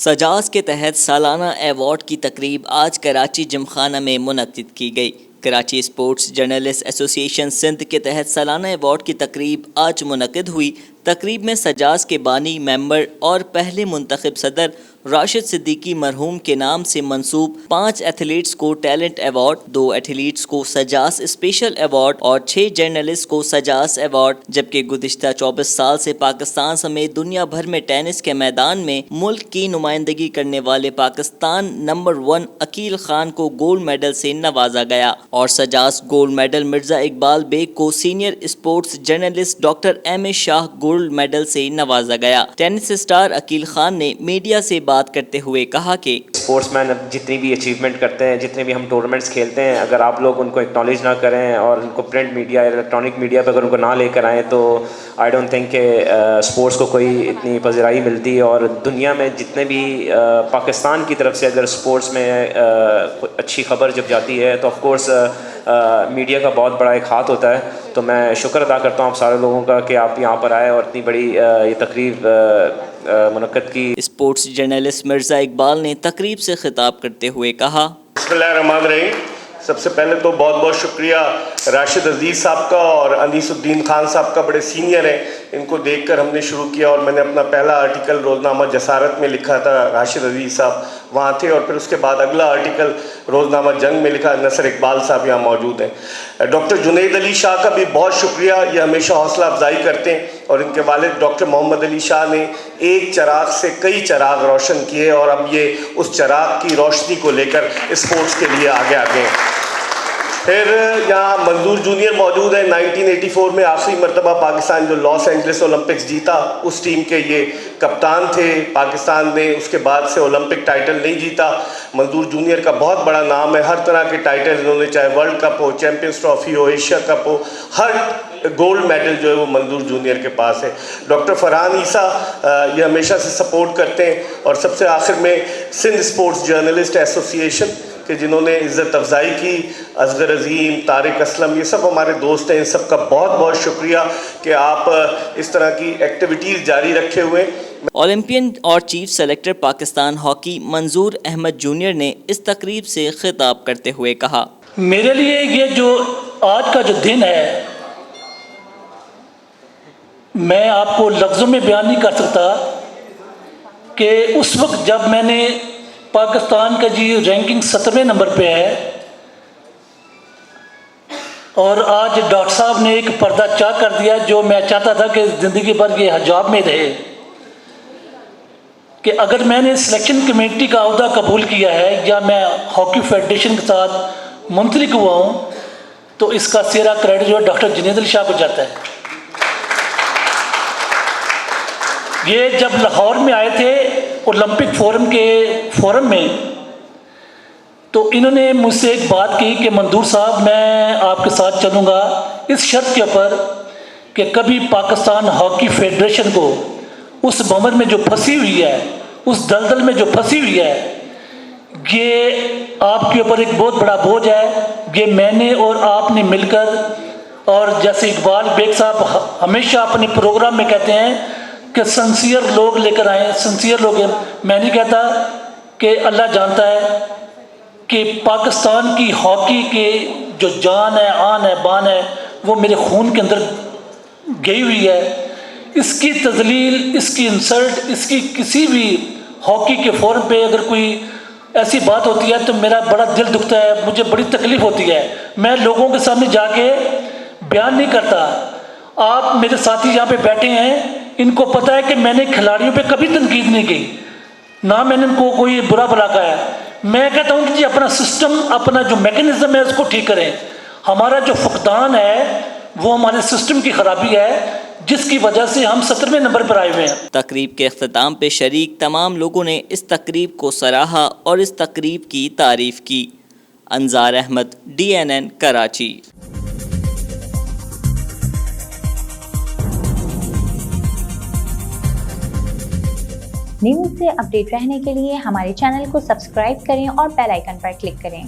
सजास के तहत सालाना अवार्ड की तकरीब आज कराची जिमखाना में मुनक्किद की गई। Karachi sports journalist association Sindh के तहत सालाना अवार्ड की तकरीब आज मुनक्किद हुई। तकरीब में सजास के बानी मेंबर और पहले मुंतखब सदर राशिद सिद्दीकी मरहूम के नाम से मंसूब 5 एथलीट्स को टैलेंट अवार्ड, 2 एथलीट्स को सजास स्पेशल अवार्ड और 6 जर्नलिस्ट को सजास अवार्ड, जबकि गुज़िश्ता 24 साल से पाकिस्तान समेत दुनिया भर में टेनिस के मैदान में मुल्क की नुमाइंदगी करने वाले पाकिस्तान नंबर 1 अकील खान को गोल्ड मेडल से नवाजा गया और सजास गोल्ड मेडल मिर्जा इकबाल बेग को senior sports journalist doctor M Shah gold medal से नवाजा गया। टेनिस स्टार अकील खान ने मीडिया से बात करते हुए कहा कि स्पोर्ट्समैन जितनी भी अचीवमेंट करते हैं, जितने भी हम टूर्नामेंट्स खेलते हैं, अगर आप लोग उनको एक्नॉलेज ना करें और उनको प्रिंट मीडिया इलेक्ट्रॉनिक मीडिया पर अगर उनको ना लेकर आएँ तो आई डोंट थिंक के स्पोर्ट्स को कोई इतनी पज़राई मिलती। और दुनिया में जितने भी पाकिस्तान की तरफ से अगर स्पोर्ट्स में अच्छी खबर जब जाती है तो ऑफकोर्स मीडिया का बहुत बड़ा एक हाथ होता है। तो मैं शुक्र अदा करता हूँ आप सारे लोगों का कि आप यहाँ पर आए और इतनी बड़ी ये तकरीब मुनक्किद की। स्पोर्ट्स जर्नलिस्ट मिर्जा इकबाल ने तकरीब से खिताब करते हुए कहा, बिस्मिल्लाहिर्रहमानिर्रहीम। सबसे पहले तो बहुत बहुत शुक्रिया राशिद अजीज़ साहब का और अनीसुद्दीन खान साहब का, बड़े सीनियर हैं, इनको देखकर हमने शुरू किया। और मैंने अपना पहला आर्टिकल रोज़नामा जसारत में लिखा था, राशिद अजीज़ साहब वहाँ थे। और फिर उसके बाद अगला आर्टिकल रोज़नामा जंग में लिखा, नसर इकबाल साहब यहाँ मौजूद हैं। डॉक्टर जुनैद अली शाह का भी बहुत शुक्रिया, ये हमेशा हौसला अफजाई करते हैं। और इनके वालिद डॉक्टर मोहम्मद अली शाह ने एक चिराग से कई चिराग रोशन किए और अब ये उस चिराग की रोशनी को लेकर स्पोर्ट्स के लिए आगे आगे हैं। फिर यहाँ मंजूर जूनियर मौजूद है। 1984 में आखिरी मरतबा पाकिस्तान जो लॉस एंजलिस ओलंपिक्स जीता, उस टीम के ये कप्तान थे। पाकिस्तान ने उसके बाद से ओलंपिक टाइटल नहीं जीता। मंजूर जूनियर का बहुत बड़ा नाम है, हर तरह के टाइटल इन्होंने, चाहे वर्ल्ड कप हो, चैम्पियंस ट्रॉफी हो, एशिया कप हो, हर गोल्ड मेडल जो है वो मंजूर जूनियर के पास है। डॉक्टर फरहान ईसा ये हमेशा से सपोर्ट करते हैं। और सबसे आखिर में सिंध स्पोर्ट्स जर्नलिस्ट एसोसिएशन कि जिन्होंने इज़्ज़त अफजाई की, असगर अजीम, तारिक असलम, ये सब हमारे दोस्त हैं। इन सब का बहुत बहुत शुक्रिया कि आप इस तरह की एक्टिविटीज़ जारी रखे हुए। ओलंपियन और चीफ सेलेक्टर पाकिस्तान हॉकी मंजूर अहमद जूनियर ने इस तकरीब से खिताब करते हुए कहा, मेरे लिए ये जो आज का जो दिन है, मैं आपको लफ्ज़ों में बयान नहीं कर सकता कि उस वक्त जब मैंने पाकिस्तान का जी रैंकिंग 17वें नंबर पे है और आज डॉक्टर साहब ने एक पर्दा चाक कर दिया, जो मैं चाहता था कि ज़िंदगी भर ये हिजाब में रहे, कि अगर मैंने सिलेक्शन कमेटी का अहदा कबूल किया है या मैं हॉकी फेडरेशन के साथ मुंसलिक हुआ हूँ, तो इसका सारा क्रेडिट जो है डॉक्टर जुनैद अली शाह को जाता है। ये जब लाहौर में आए थे ओलंपिक फोरम में, तो इन्होंने मुझसे एक बात की कि मंजूर साहब, मैं आपके साथ चलूँगा इस शर्त के ऊपर कि कभी पाकिस्तान हॉकी फेडरेशन को उस भंवर में जो फंसी हुई है, उस दलदल में जो फंसी हुई है, ये आपके ऊपर एक बहुत बड़ा बोझ है। ये मैंने और आपने मिलकर, और जैसे इकबाल बेग साहब हमेशा अपने प्रोग्राम में कहते हैं कि सिंसियर लोग लेकर आए, सिंसियर लोग हैं। मैं नहीं कहता कि अल्लाह जानता है कि पाकिस्तान की हॉकी के जो जान है, आन है, बान है, वो मेरे खून के अंदर गई हुई है। इसकी तजलील, इसकी इंसल्ट, इसकी किसी भी हॉकी के फोरम पे अगर कोई ऐसी बात होती है तो मेरा बड़ा दिल दुखता है, मुझे बड़ी तकलीफ़ होती है। मैं लोगों के सामने जाके बयान नहीं करता। आप मेरे साथी यहाँ पे बैठे हैं, इनको पता है कि मैंने खिलाड़ियों पे कभी तनकीद नहीं की, ना मैंने इनको कोई बुरा भला कहा है। मैं कहता हूँ कि जी अपना सिस्टम, अपना जो मैकेनिज्म है उसको ठीक करें। हमारा जो फुकदान है वो हमारे सिस्टम की खराबी है, जिसकी वजह से हम 17वें नंबर पर आए हुए हैं। तकरीब के अख्ताम पे शरीक तमाम लोगों ने इस तकरीब को सराहा और इस तकरीब की तारीफ की। अंजार अहमद, DNN कराची। न्यूज़ से अपडेट रहने के लिए हमारे चैनल को सब्सक्राइब करें और बेल आइकन पर क्लिक करें।